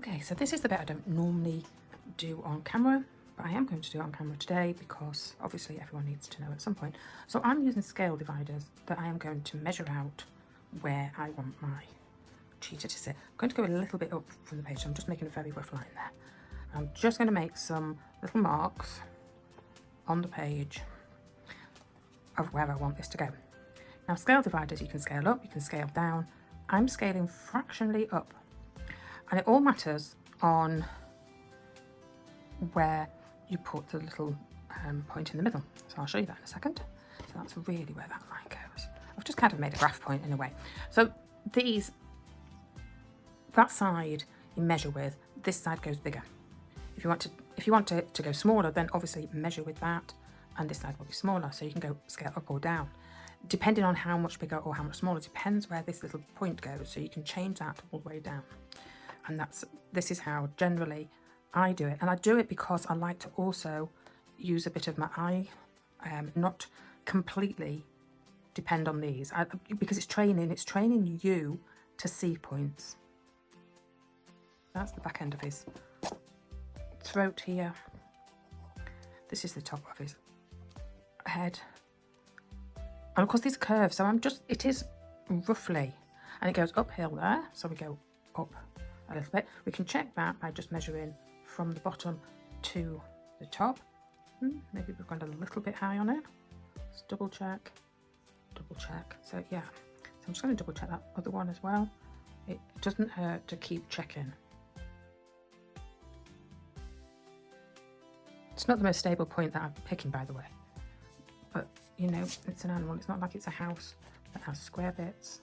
Okay, so this is the bit I don't normally do on camera, but I am going to do it on camera today because obviously everyone needs to know at some point. So I'm using scale dividers that I am going to measure out where I want my cheetah to sit. I'm going to go a little bit up from the page, so I'm just making a very rough line there. I'm just going to make some little marks on the page of where I want this to go. Now, scale dividers, you can scale up, you can scale down. I'm scaling fractionally up, and it all matters on where you put the little point in the middle. So I'll show you that in a second. So that's really where that line goes. I've just kind of made a graph point in a way. So that side you measure with, this side goes bigger. If you want to go smaller, then obviously measure with that, and this side will be smaller. So you can go scale up or down, depending on how much bigger or how much smaller. Depends where this little point goes. So you can change that all the way down. And this is how generally I do it. And I do it because I like to also use a bit of my eye, not completely depend on these, because it's training you to see points. That's the back end of his throat here. This is the top of his head. And of course these curves, so it is roughly, and it goes uphill there, so we go up a little bit. We can check that by just measuring from the bottom to the top. Maybe we've gone a little bit high on it. Let's double check. So yeah, so I'm just going to double check that other one as well. It doesn't hurt to keep checking. It's not the most stable point that I'm picking, by the way, but you know, it's an animal. It's not like it's a house that has square bits.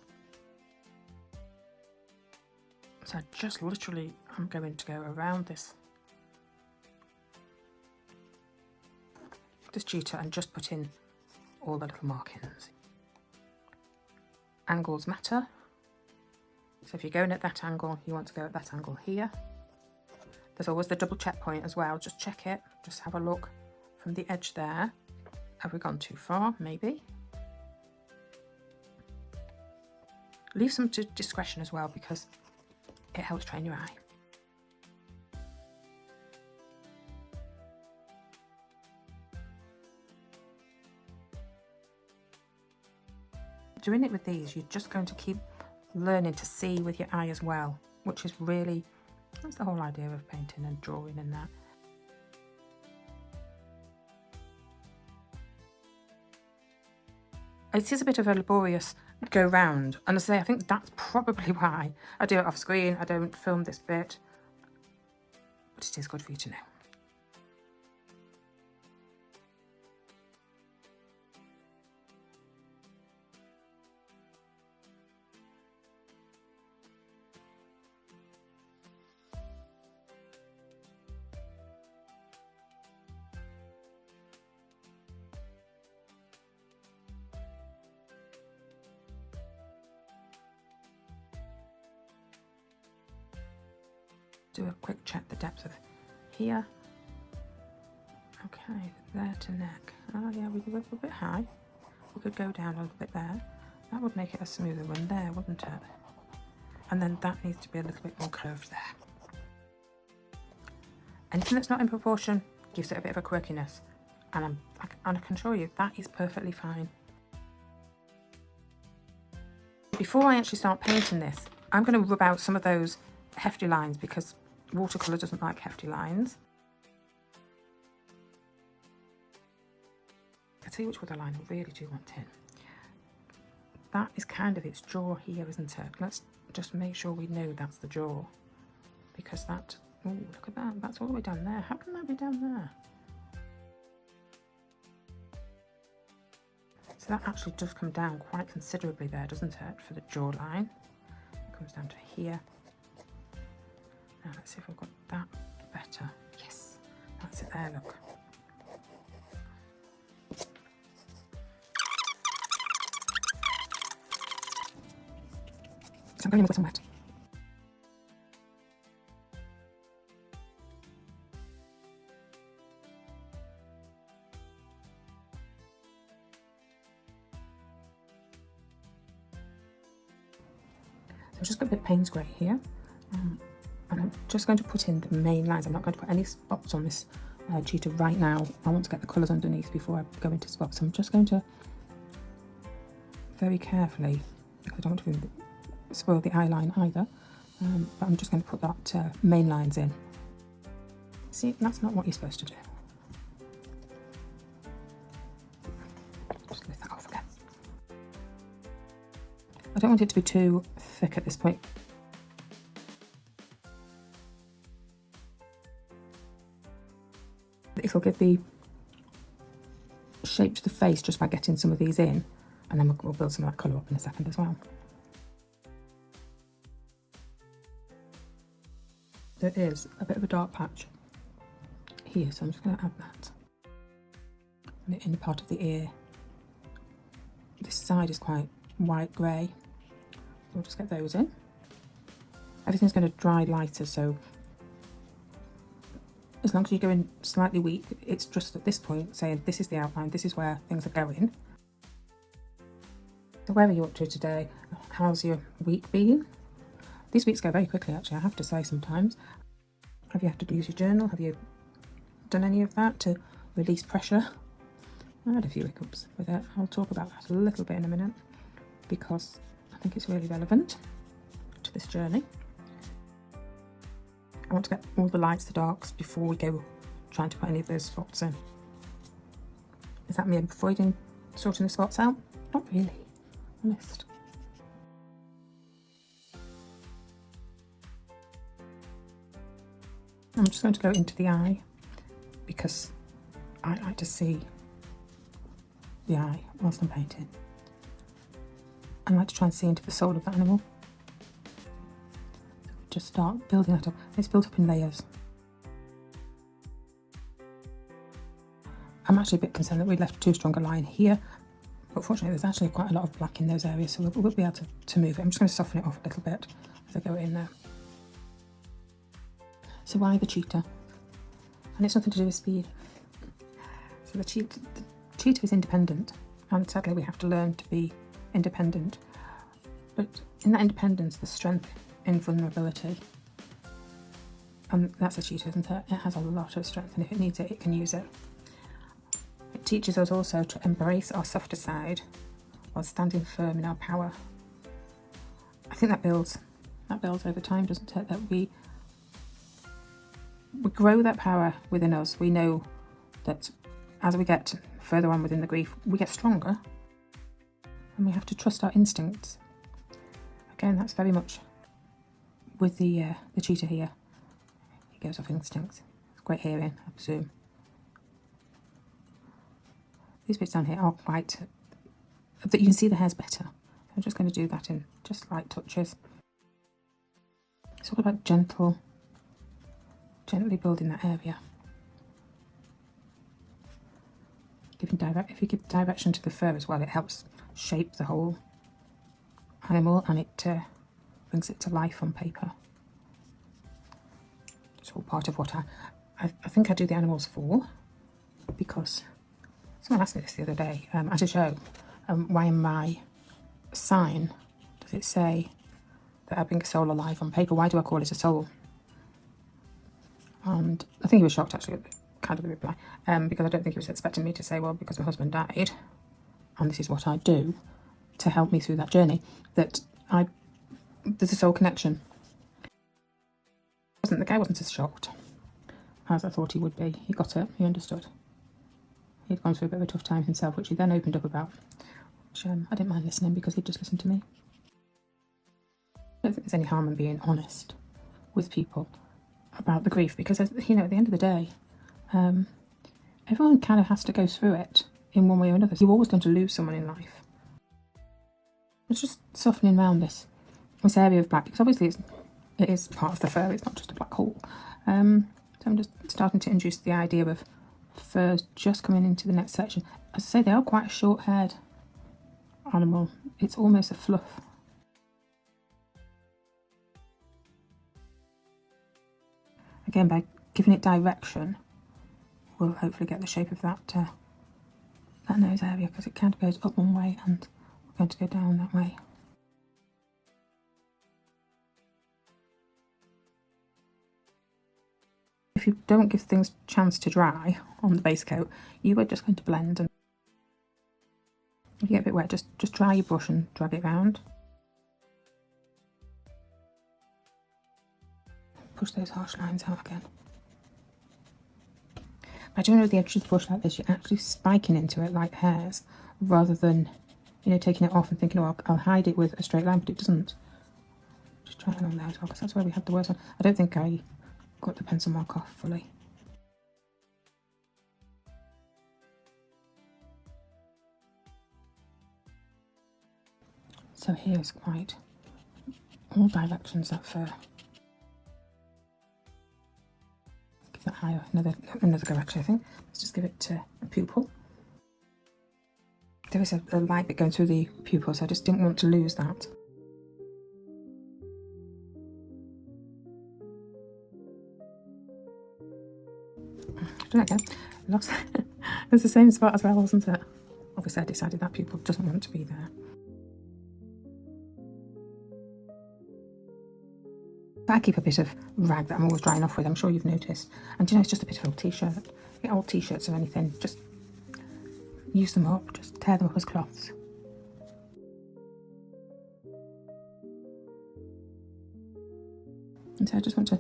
So just literally, I'm going to go around this cheetah and just put in all the little markings. Angles matter. So if you're going at that angle, you want to go at that angle here. There's always the double check point as well. Just check it. Just have a look from the edge there. Have we gone too far? Maybe. Leave some to discretion as well, because it helps train your eye. Doing it with these, you're just going to keep learning to see with your eye as well, which is really, that's the whole idea of painting and drawing and that. It is a bit of a laborious go round, and I think that's probably why I do it off screen. I don't film this bit, but it is good for you to know. Do a quick check the depth of here. Okay, there to neck. Oh yeah, we could go a bit high. We could go down a little bit there. That would make it a smoother one there, wouldn't it? And then that needs to be a little bit more curved there. Anything that's not in proportion gives it a bit of a quirkiness. And I can assure you that is perfectly fine. Before I actually start painting this, I'm going to rub out some of those hefty lines, because watercolour doesn't like hefty lines. I can see which other line I really do want in. That is kind of its jaw here, isn't it? Let's just make sure we know that's the jaw, because that, oh look at that, that's all the way down there. How can that be down there? So that actually does come down quite considerably there, doesn't it, for the jawline. It comes down to here. Now let's see if we've got that better. Yes, that's it there, look. So I'm going in with some wet. So I'm just got a bit of Payne's grey here. And I'm just going to put in the main lines. I'm not going to put any spots on this cheetah right now. I want to get the colours underneath before I go into spots. I'm just going to very carefully, because I don't want to spoil the eye line either, but I'm just going to put that main lines in. See, that's not what you're supposed to do. Just lift that off again. I don't want it to be too thick at this point. It'll give the shape to the face just by getting some of these in, and then we'll build some of that colour up in a second as well. There is a bit of a dark patch here, so I'm just going to add that. And the inner part of the ear. This side is quite white grey. We'll just get those in. Everything's going to dry lighter, so as long as you're going slightly weak, it's just at this point saying this is the outline, this is where things are going. So where are you up to today? How's your week been? These weeks go very quickly actually, I have to say sometimes. Have you had to use your journal? Have you done any of that to release pressure? I had a few hiccups with it. I'll talk about that a little bit in a minute because I think it's really relevant to this journey. I want to get all the lights to darks before we go trying to put any of those spots in. Is that me avoiding sorting the spots out? Not really, honest. I'm just going to go into the eye because I like to see the eye whilst I'm painting. I like to try and see into the soul of the animal. Just start building that up. It's built up in layers. I'm actually a bit concerned that we left too strong a line here, but fortunately there's actually quite a lot of black in those areas, so we'll be able to move it. I'm just going to soften it off a little bit as I go in there. So why the cheetah? And it's nothing to do with speed. So the cheetah is independent, and sadly we have to learn to be independent. But in that independence, there's strength in vulnerability. And that's a cheetah, isn't it? It has a lot of strength, and if it needs it, it can use it. It teaches us also to embrace our softer side while standing firm in our power. I think that builds over time, doesn't it? That we grow that power within us. We know that as we get further on within the grief, we get stronger, and we have to trust our instincts. Again, that's very much with the cheetah here. He goes off instincts. Great hearing, I presume. These bits down here are quite, that you can see the hairs better. I'm just going to do that in just light touches. It's all about gently building that area. If you give direction to the fur as well, it helps shape the whole animal, and it brings it to life on paper. It's all part of what I think I do the animals for, because someone asked me this the other day at a show, why in my sign does it say that I bring a soul alive on paper? Why do I call it a soul? And I think he was shocked actually at kind of the reply, because I don't think he was expecting me to say, well, because my husband died and this is what I do to help me through that journey, that there's a soul connection. The guy wasn't as shocked as I thought he would be. He got it, he understood. He'd gone through a bit of a tough time himself, which he then opened up about, which I didn't mind listening because he'd just listened to me. I don't think there's any harm in being honest with people about the grief, because, you know, at the end of the day, everyone kind of has to go through it in one way or another. You're always going to lose someone in life. It's just softening around this area of black, because obviously it is part of the fur, it's not just a black hole. So I'm just starting to introduce the idea of furs just coming into the next section. As I say, they are quite a short-haired animal. It's almost a fluff. Again, by giving it direction, we'll hopefully get the shape of that nose area, because it kind of goes up one way and we're going to go down that way. if you don't give things a chance to dry on the base coat, you are just going to blend, and if you get a bit wet, just dry your brush and drag it around. Push those harsh lines out again. By doing it with the edge of the brush like this, you're actually spiking into it like hairs, rather than, you know, taking it off and thinking, oh, I'll hide it with a straight line, but it doesn't. Just try it along there as well, because that's where we had the worst one. I don't think I got the pencil mark off fully. So here's quite all directions that fur. Give that higher another go actually, I think. Let's just give it a pupil. There is a light bit going through the pupil, so I just didn't want to lose that. Do that again. Lost. It's the same spot as well, wasn't it? Obviously I decided that pupil doesn't want to be there. I keep a bit of rag that I'm always drying off with, I'm sure you've noticed. And you know, it's just a bit of old t-shirt. Get old t-shirts or anything, just use them up, just tear them up as cloths. And so I just want to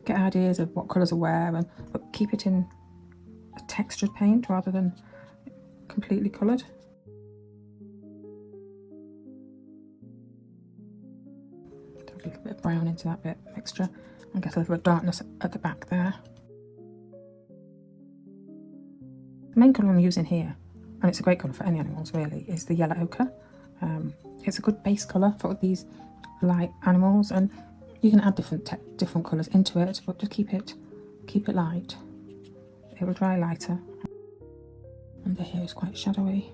get ideas of what colours I wear, but keep it in a textured paint rather than completely coloured. A little bit of brown into that bit mixture and get a little bit of darkness at the back there. The main colour I'm using here, and it's a great colour for any animals really, is the yellow ochre. It's a good base colour for these light animals, and you can add different colours into it, but just keep it light. It will dry lighter. Under here is quite shadowy.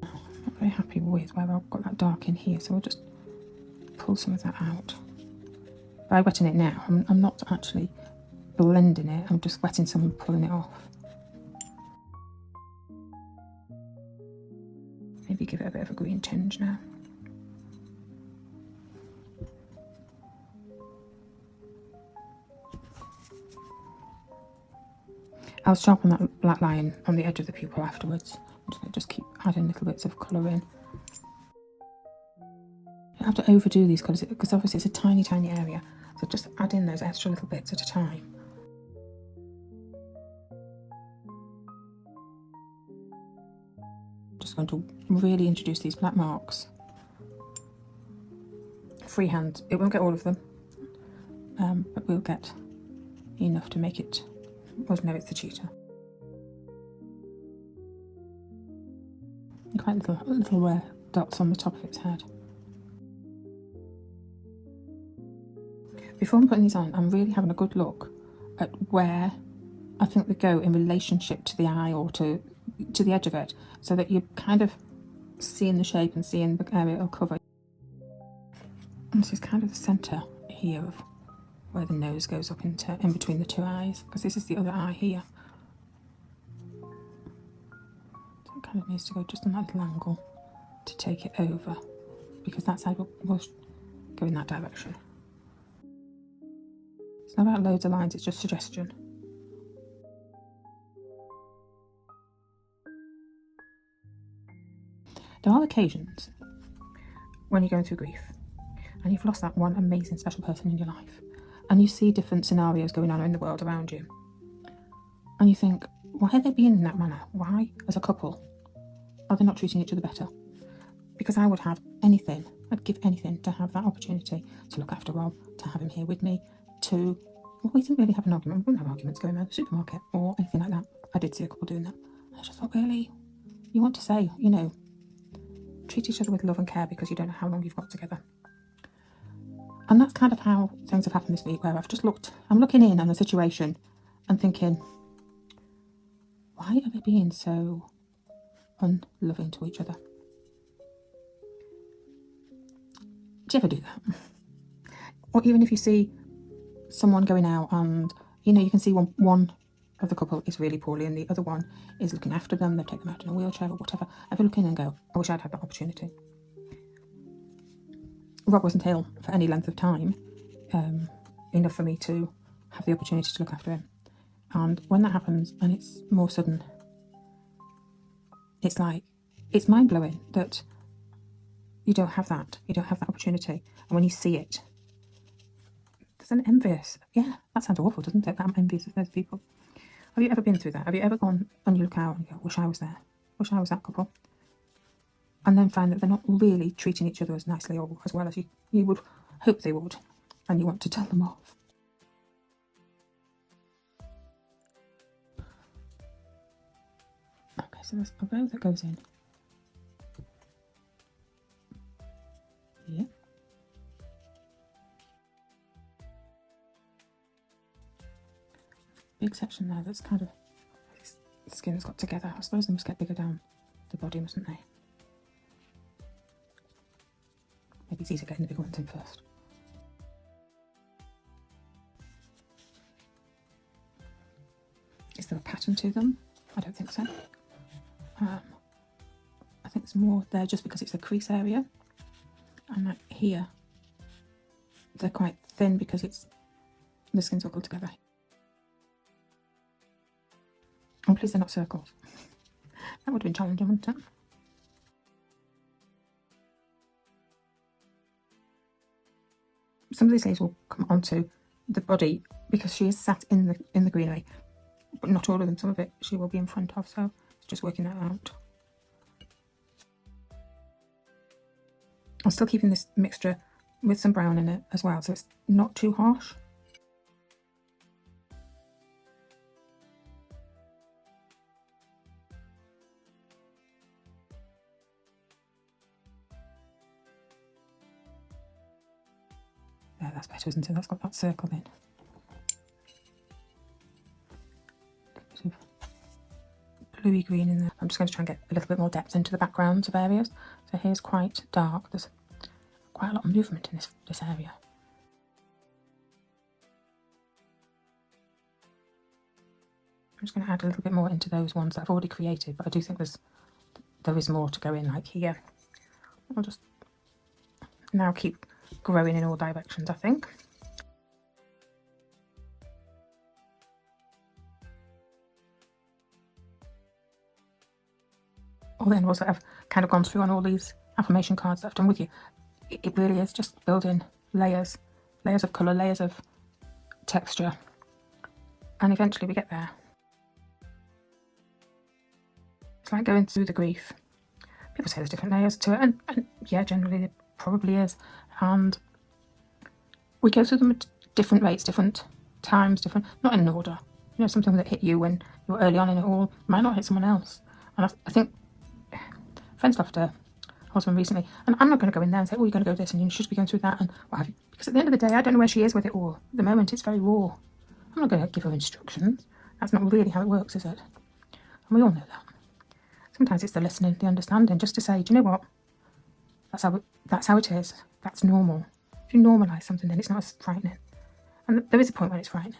Not very happy with where I've got that dark in here, so we'll just pull some of that out. By wetting it now, I'm not actually blending it, I'm just wetting some and pulling it off. Maybe give it a bit of a green tinge now. I'll sharpen that black line on the edge of the pupil afterwards. I'm just going to keep adding little bits of colour in. You don't have to overdo these colours because obviously it's a tiny, tiny area. So just add in those extra little bits at a time. Just going to really introduce these black marks. Freehand, it won't get all of them, but we'll get enough to make it. Well, no, it's the cheetah. And quite little dots on the top of its head. Before I'm putting these on, I'm really having a good look at where I think they go in relationship to the eye or to the edge of it, so that you're kind of seeing the shape and seeing the area it'll cover. And this is kind of the centre here of where the nose goes up in between the two eyes, because this is the other eye here. So it kind of needs to go just on that little angle to take it over, because that side will go in that direction. It's not about loads of lines, it's just suggestion. There are occasions when you're going through grief and you've lost that one amazing special person in your life, and you see different scenarios going on in the world around you, and you think, why are they being in that manner? Why, as a couple, are they not treating each other better? Because I would have anything, I'd give anything to have that opportunity to look after Rob, to have him here with me, well, we didn't really have an argument, we wouldn't have arguments going around the supermarket or anything like that. I did see a couple doing that. And I just thought, really, you want to say, you know, treat each other with love and care, because you don't know how long you've got together. And that's kind of how things have happened this week, where I'm looking in on the situation and thinking, why are they being so unloving to each other? Do you ever do that? Or even if you see someone going out and, you know, you can see one of the couple is really poorly and the other one is looking after them, they've taken them out in a wheelchair or whatever. I look in and go, I wish I'd had that opportunity. Rob wasn't ill for any length of time. enough for me to have the opportunity to look after him. And when that happens and it's more sudden, it's like, it's mind-blowing that you don't have that opportunity. And when you see it, there's an envious, yeah, that sounds awful, doesn't it? I'm envious of those people. Have you ever been through that? Have you ever gone and you look out and you go, wish I was there, wish I was that couple? And then find that they're not really treating each other as nicely or as well as you would hope they would, and you want to tell them off. Okay, so there's a row that goes in here. Big section there that's kind of, the skin's got together. I suppose they must get bigger down the body, mustn't they? Maybe it's easier getting the big ones in first. Is there a pattern to them? I don't think so. I think there's more there just because it's the crease area. And like here, they're quite thin because the skin's all together. I'm pleased they're not circles. That would have been challenging, wouldn't it? Some of these leaves will come onto the body because she is sat in the greenery, but not all of them. Some of it she will be in front of, so it's just working that out. I'm still keeping this mixture with some brown in it as well, so it's not too harsh. There, that's better, isn't it? That's got that circle in. A bit of bluey green in there. I'm just going to try and get a little bit more depth into the backgrounds of areas. So here's quite dark. There's quite a lot of movement in this area. I'm just going to add a little bit more into those ones that I've already created, but I do think there is more to go in, like here. I'll just now keep growing in all directions, I think. All the animals that I've kind of gone through on all these affirmation cards that I've done with you, it really is just building layers of colour, layers of texture, and eventually we get there. It's like going through the grief. People say there's different layers to it, and yeah, generally there probably is, and we go through them at different rates, different times, not in an order. You know, something that hit you when you were early on in it all might not hit someone else. And I think friends lost her husband recently, and I'm not going to go in there and say, oh, you're going to go this and you should be going through that and what have you, because at the end of the day I don't know where she is with it all. At the moment it's very raw. I'm not going to give her instructions. That's not really how it works, is it? And we all know that. Sometimes it's the listening, the understanding, just to say, do you know what, that's how it is, that's normal. If you normalise something, then it's not as frightening. And there is a point when it's frightening.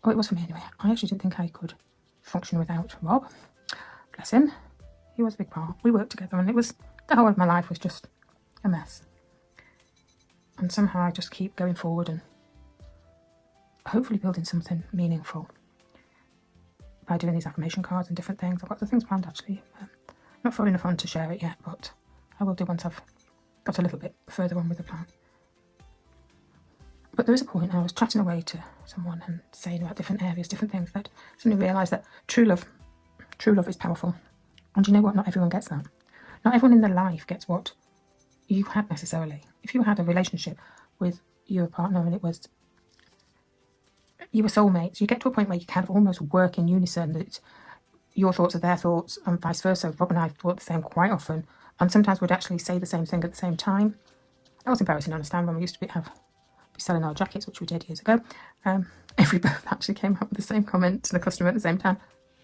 Oh, it was for me anyway. I actually didn't think I could function without Rob. Bless him. He was a big part. We worked together, and the whole of my life was just a mess. And somehow I just keep going forward and hopefully building something meaningful by doing these affirmation cards and different things. I've got the things planned actually. Not far enough on to share it yet, but I will do once I've got a little bit further on with the plan. But there is a point, I was chatting away to someone and saying about different areas, different things, that I suddenly realised that true love is powerful. And you know what? Not everyone gets that. Not everyone in their life gets what you had necessarily. If you had a relationship with your partner and you were soulmates, you get to a point where you kind of almost work in unison, that your thoughts are their thoughts and vice versa. Rob and I thought the same quite often, and sometimes we'd actually say the same thing at the same time. That was embarrassing to understand when we used to be selling our jackets, which we did years ago. If we both actually came up with the same comment to the customer at the same time,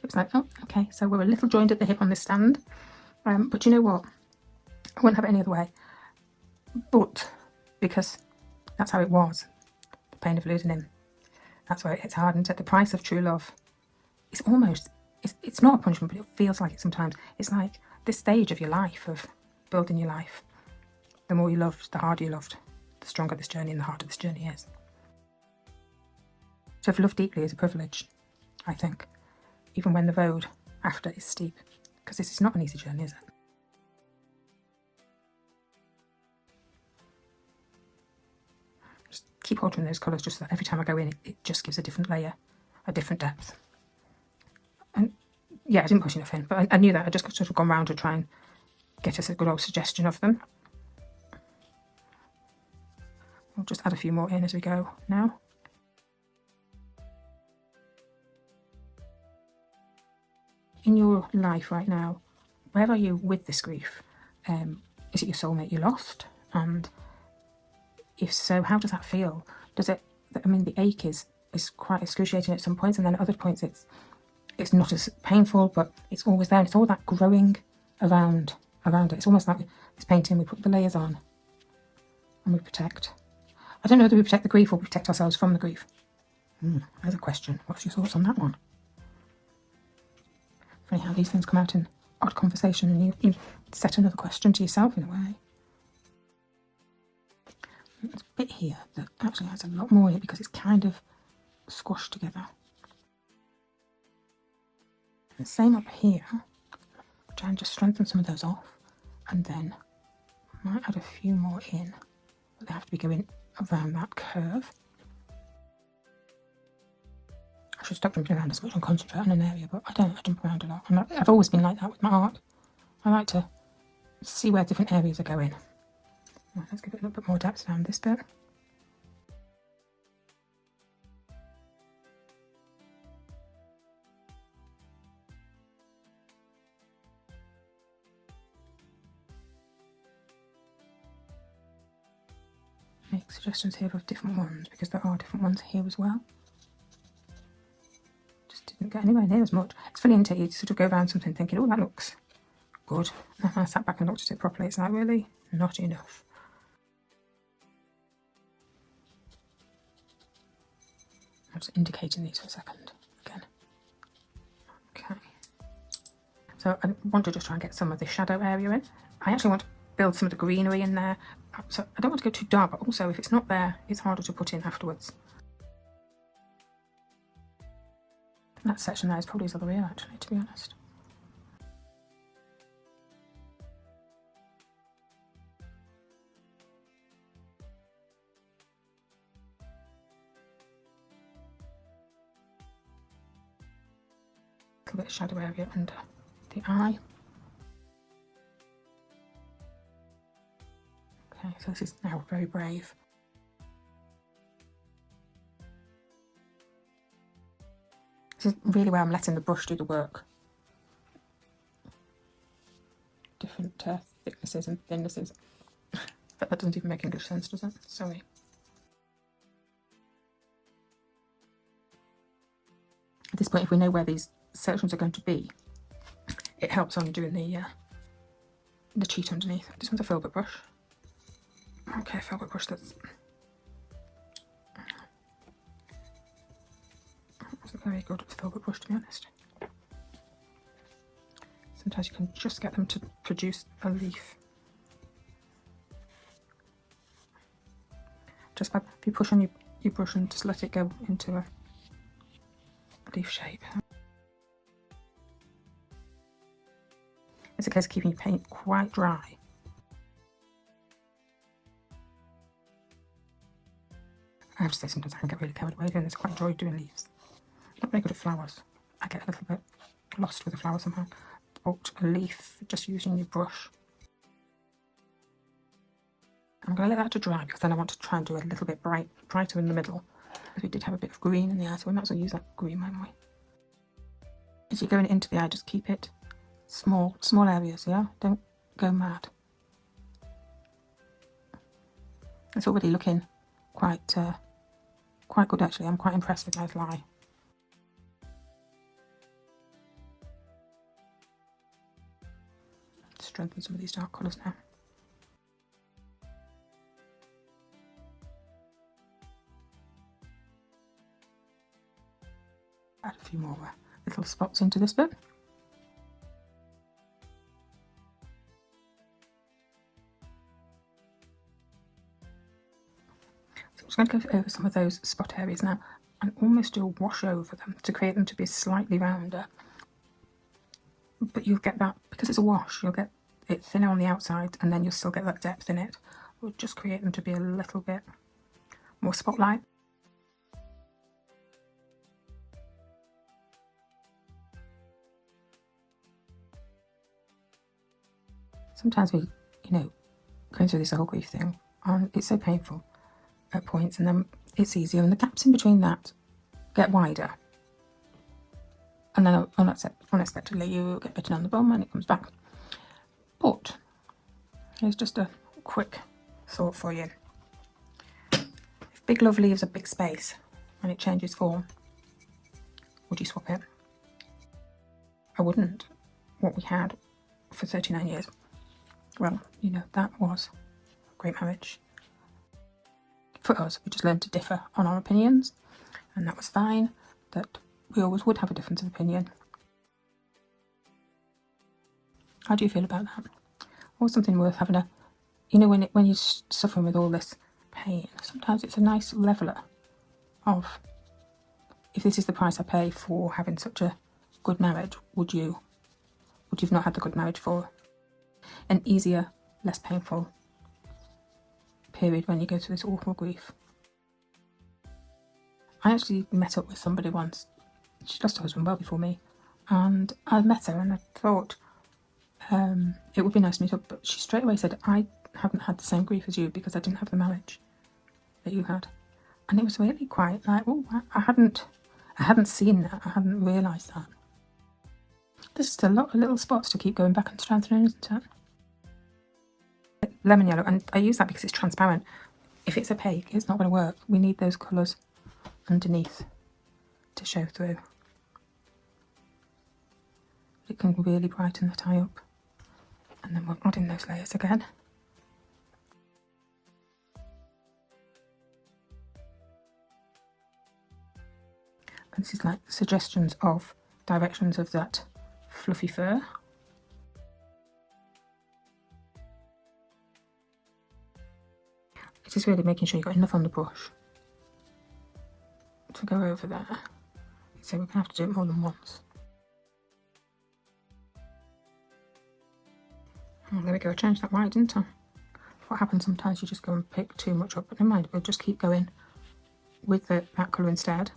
it was like, oh, okay, so we're a little joined at the hip on this stand. But you know what? I wouldn't have it any other way. But because that's how it was, the pain of losing him, that's where it hits hard. And at the price of true love, it's not a punishment, but it feels like it sometimes. It's like this stage of your life, of building your life. The more you loved, the harder you loved, the stronger this journey and the harder this journey is. To have loved deeply is a privilege, I think, even when the road after is steep, because this is not an easy journey, is it? Just keep altering those colours just so that every time I go in, it just gives a different layer, a different depth. And yeah, I didn't push enough in, but I knew that. I just sort of gone round to try and get us a good old suggestion of them. We'll just add a few more in as we go now. In your life right now, where are you with this grief? Is it your soulmate you lost? And if so, how does that feel? Does it, I mean, the ache is quite excruciating at some points, and then at other points it's not as painful, but it's always there, and it's all that growing around it. It's almost like this painting, we put the layers on and we protect. I don't know whether we protect the grief or we protect ourselves from the grief. There's a question. What's your thoughts on that one? Funny how these things come out in odd conversation and you set another question to yourself in a way. There's a bit here that actually has a lot more in it because it's kind of squashed together. And same up here. Try and just strengthen some of those off, and then might add a few more in, but they have to be going around that curve. I should stop jumping around as much and concentrate on an area, but I don't. I jump around a lot. I've always been like that with my art. I like to see where different areas are going. Right, let's give it a little bit more depth around this bit. Make suggestions here of different ones, because there are different ones here as well. Just didn't get anywhere near as much. It's funny, isn't it? You sort of go around something thinking, oh, that looks good. And I sat back and looked at it properly. It's like, really? Not enough. I'm just indicating these for a second again. Okay. So I want to just try and get some of the shadow area in. I actually want to build some of the greenery in there. So I don't want to go too dark, but also if it's not there, it's harder to put in afterwards. That section there is probably his other ear, actually, to be honest. A little bit of shadow area under the eye. Okay, so this is now very brave. This is really where I'm letting the brush do the work. Different thicknesses and thinnesses. But that doesn't even make English sense, does it? Sorry. At this point, if we know where these sections are going to be, it helps on doing the cheat underneath. This one's a filbert brush. Okay, filbert brush that's very good with filbert brush, to be honest. Sometimes you can just get them to produce a leaf. Just by, if you push on your brush and just let it go into a leaf shape. It's a case of keeping your paint quite dry. I have to say, sometimes I can get really carried away doing this. I quite enjoy doing leaves. Not very good at flowers. I get a little bit lost with a flower somehow. But a leaf, just using your brush. I'm going to let that to dry because then I want to try and do a little bit brighter in the middle. Because we did have a bit of green in the eye, so we might as well use that green, mightn't we? As you're going into the eye, just keep it small areas, yeah? Don't go mad. It's already looking quite good, actually. I'm quite impressed with my lie. Strengthen some of these dark colours now. Add a few more little spots into this bit. So I'm just going to go over some of those spot areas now. and almost do a wash over them to create them to be slightly rounder. But you'll get that, because it's a wash, you'll get it thinner on the outside and then you'll still get that depth in it. We'll just create them to be a little bit more spotlight. Sometimes we, going through this whole grief thing, and it's so painful at points, and then it's easier, and the gaps in between that get wider. And then unexpectedly you get bitten on the bum and it comes back. But here's just a quick thought for you. If Big Love leaves a big space and it changes form, would you swap it? I wouldn't. What we had for 39 years. Well, that was a great marriage. For us, we just learned to differ on our opinions, and that was fine. That we always would have a difference of opinion. How do you feel about that? Or something worth having a, when you're suffering with all this pain, sometimes it's a nice leveller of, if this is the price I pay for having such a good marriage, would you've not had the good marriage for an easier, less painful period when you go through this awful grief? I actually met up with somebody once. She lost her husband well before me, and I met her and I thought it would be nice to meet up, but she straight away said, I haven't had the same grief as you because I didn't have the marriage that you had. And it was really quite like, oh, I hadn't seen that, I hadn't realised that. There's just a lot of little spots to keep going back and strengthening, isn't it? Lemon yellow, and I use that because it's transparent. If it's opaque, it's not going to work. We need those colours underneath to show through. It can really brighten the tie up. And then we'll add in those layers again. And this is like suggestions of directions of that fluffy fur. It is really making sure you've got enough on the brush to go over there. So we're going to have to do it more than once. Oh, there we go, I changed that white, didn't I? What happens sometimes, you just go and pick too much up, but never mind, we'll just keep going with that colour instead.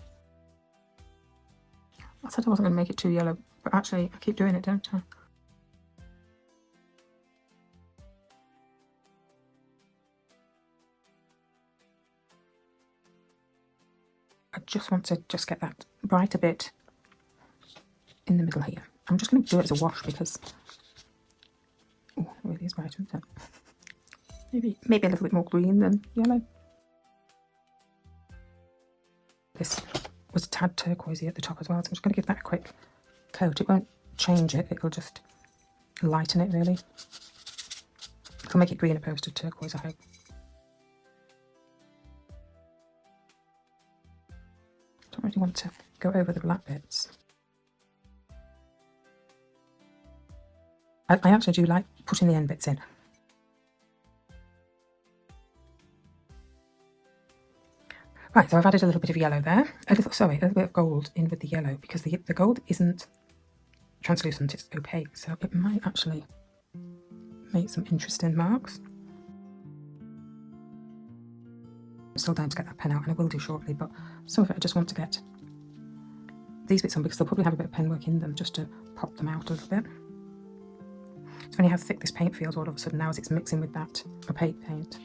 I said I wasn't going to make it too yellow, but actually I keep doing it, don't I? I just want to get that brighter bit in the middle here. I'm just going to do it as a wash because, oh, it really is bright, isn't it? Maybe a little bit more green than yellow. This was a tad turquoisey at the top as well, so I'm just going to give that a quick coat. It won't change it, it'll just lighten it really. It'll make it green opposed to turquoise, I hope. Don't really want to go over the black bits. I actually do like putting the end bits in. Right, so I've added a little bit of yellow there. A little bit of gold in with the yellow because the gold isn't translucent, it's opaque, so it might actually make some interesting marks. I'm still down to get that pen out, and I will do shortly, but some of it I just want to get these bits on because they'll probably have a bit of pen work in them just to pop them out a little bit. It's funny how thick this paint feels all of a sudden now as it's mixing with that opaque paint.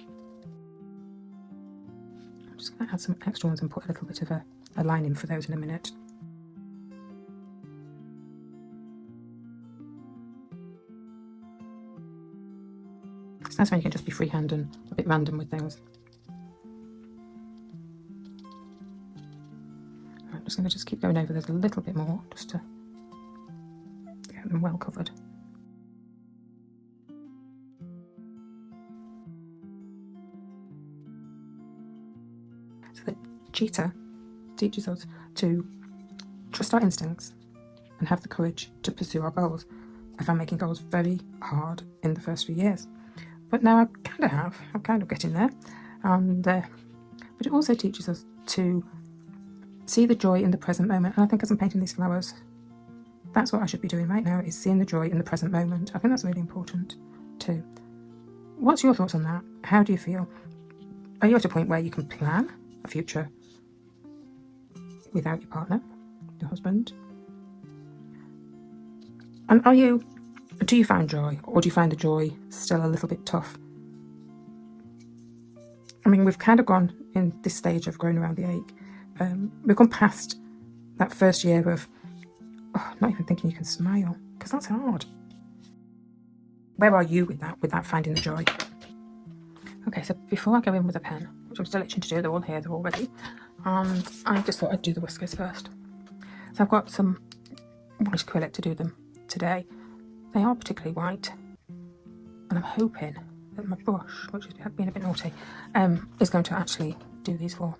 I'm just going to add some extra ones and put a little bit of a line in for those in a minute. It's nice when you can just be freehand and a bit random with things. I'm just going to keep going over this a little bit more just to get them well covered. So the Cheetah teaches us to trust our instincts and have the courage to pursue our goals. I found making goals very hard in the first few years, but now I'm kind of getting there. And but it also teaches us to see the joy in the present moment. And I think as I'm painting these flowers, that's what I should be doing right now, is seeing the joy in the present moment. I think that's really important too. What's your thoughts on that? How do you feel? Are you at a point where you can plan a future without your partner, your husband? And do you find joy, or do you find the joy still a little bit tough? I mean, we've kind of gone in this stage of growing around the ache. We've gone past that first year of not even thinking you can smile, because that's hard. Where are you with that finding the joy? Okay, so before I go in with a pen, which I'm still itching to do, they're all here, they're all ready, and I just thought I'd do the whiskers first. So I've got some white acrylic to do them today. They are particularly white, and I'm hoping that my brush, which has been a bit naughty, is going to actually do these for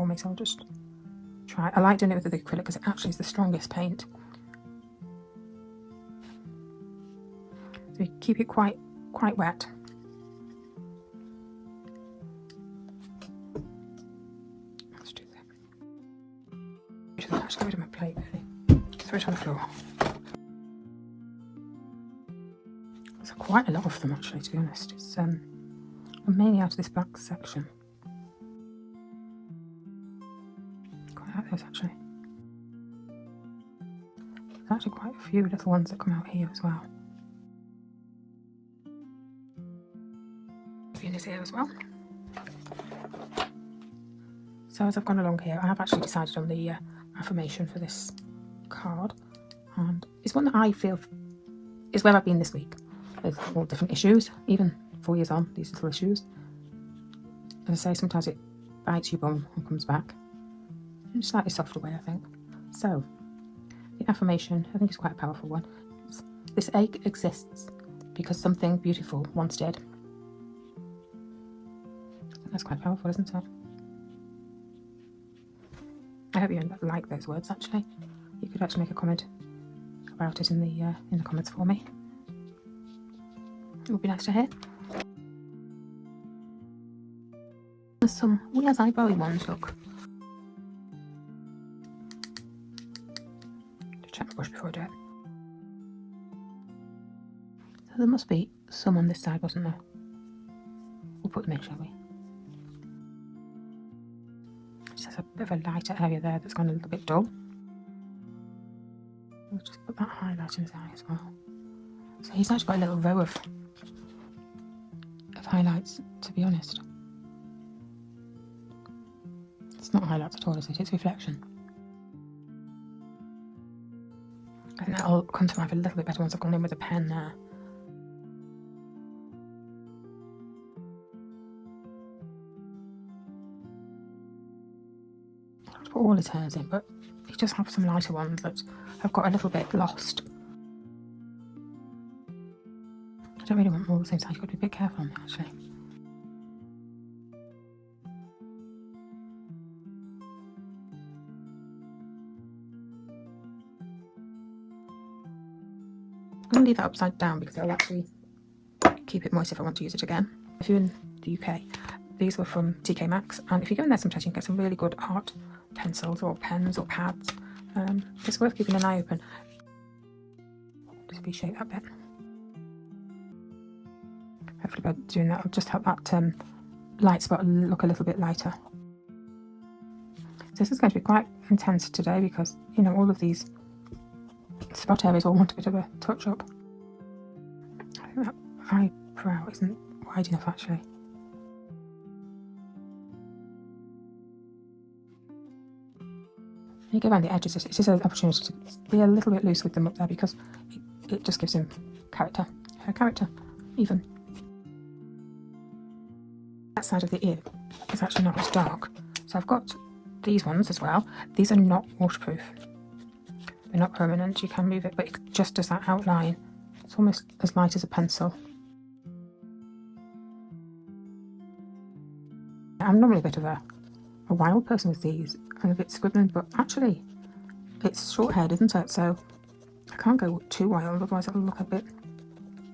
me, so I'll just try. I like doing it with the acrylic because it actually is the strongest paint. So you keep it quite wet. Let's do that. Let's get rid of my plate, really. Throw it on the floor. There's quite a lot of them, actually, to be honest. It's mainly out of this back section. Quite like this, actually. There's actually quite a few little ones that come out here as well. This here as well. So as I've gone along here, I have actually decided on the affirmation for this card, and it's one that I feel is where I've been this week with all different issues, even 4 years on, these little issues. As I say, sometimes it bites your bum and comes back in a slightly softer way, I think. So the affirmation, I think, is quite a powerful one. This ache exists because something beautiful once did. That's quite powerful, isn't it? I hope you like those words, actually. You could actually make a comment about it in the comments for me. It would be nice to hear. There's some weird eyebrowy ones, look. Just check my brush before I do it. So there must be some on this side, wasn't there? We'll put them in, shall we? There's a bit of a lighter area there that's gone a little bit dull. We'll just put that highlight in his eye as well. So he's actually got a little row of highlights, to be honest. It's not highlights at all, is it? It's reflection. I think that'll come to life a little bit better once I've gone in with a pen there. Put all his hairs in, but he just have some lighter ones that have got a little bit lost. I don't really want them all the same size. You've got to be a bit careful on them, actually. I'm going to leave that upside down because it'll actually keep it moist if I want to use it again. If you're in the UK, these were from TK Maxx, and if you go in there sometimes you can get some really good art pencils or pens or pads. It's worth keeping an eye open. Just reshape that bit. Hopefully by doing that I'll just help that light spot look a little bit lighter. So this is going to be quite intense today because, you know, all of these spot areas all want a bit of a touch up. I think that eyebrow isn't wide enough, actually. When you go around the edges, it is an opportunity to be a little bit loose with them up there because it just gives him character. Her character, even. That side of the ear is actually not as dark. So I've got these ones as well. These are not waterproof. They're not permanent. You can move it, but it just does that outline. It's almost as light as a pencil. I'm normally a bit of a wild person with these. I'm a bit scribbling, but actually it's short-haired, isn't it? So I can't go too wild, otherwise it'll look a bit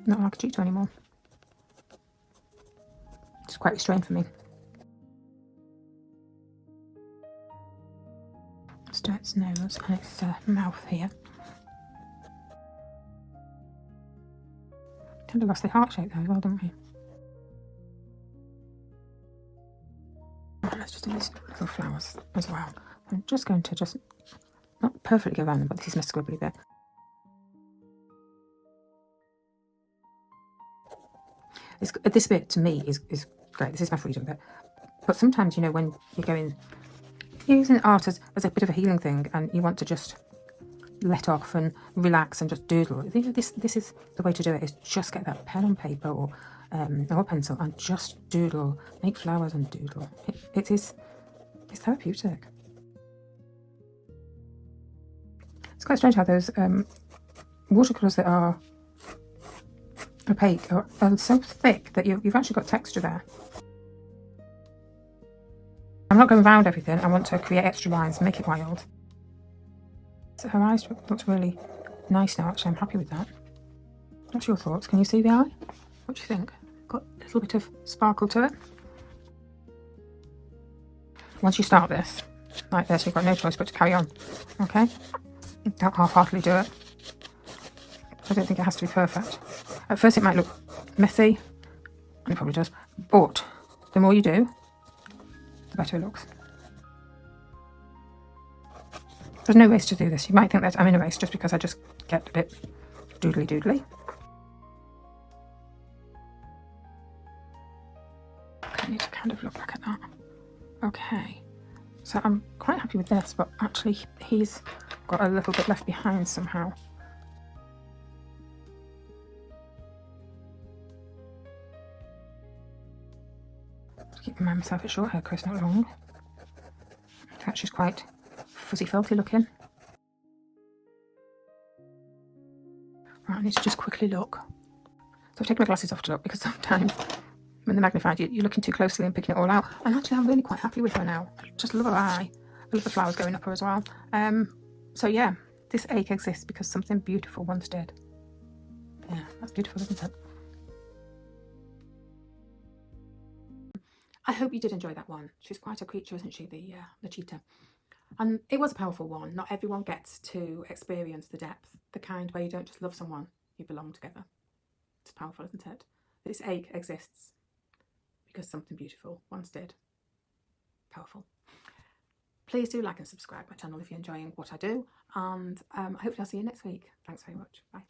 not like a cheetah anymore. It's quite restrained for me. Let's do its nose and its mouth here. Kind of lost the heart shape there as well, didn't we? Right, let's just do these little flowers as well. I'm just going to not perfectly go around them, but this is my squibbly bit. This bit to me is great. This is my freedom bit. But sometimes, you know, when you're using art as a bit of a healing thing, and you want to just let off and relax and just doodle. This is the way to do it, is just get that pen and paper or a pencil and just doodle. Make flowers and doodle. It's therapeutic. It's quite strange how those watercolours that are opaque are so thick that you've actually got texture there. I'm not going around everything. I want to create extra lines and make it wild. So her eyes looks really nice now, actually. I'm happy with that. What's your thoughts? Can you see the eye? What do you think? Got a little bit of sparkle to it. Once you start this, like this, you've got no choice but to carry on. Okay? Don't half-heartedly do it. I don't think it has to be perfect. At first it might look messy, and it probably does, but the more you do, the better it looks. There's no race to do this. You might think that I'm in a race just because I just get a bit doodly. I need to kind of look back at that. Okay, so I'm quite happy with this, but actually he's got a little bit left behind somehow. Keep in mind myself a short hair, Chris, not long. In fact, she's quite fuzzy felty looking. Right, I need to just quickly look. So I've taken my glasses off to look, because sometimes when they're magnified you're looking too closely and picking it all out. And actually I'm really quite happy with her now. I just love her eye. I love the flowers going up her as well. So yeah, this ache exists because something beautiful once did. Yeah, that's beautiful, isn't it? I hope you did enjoy that one. She's quite a creature, isn't she, the cheetah? And it was a powerful one. Not everyone gets to experience the depth, the kind where you don't just love someone, you belong together. It's powerful, isn't it? This ache exists because something beautiful once did. Powerful. Please do like and subscribe my channel if you're enjoying what I do, and hopefully I'll see you next week. Thanks very much. Bye.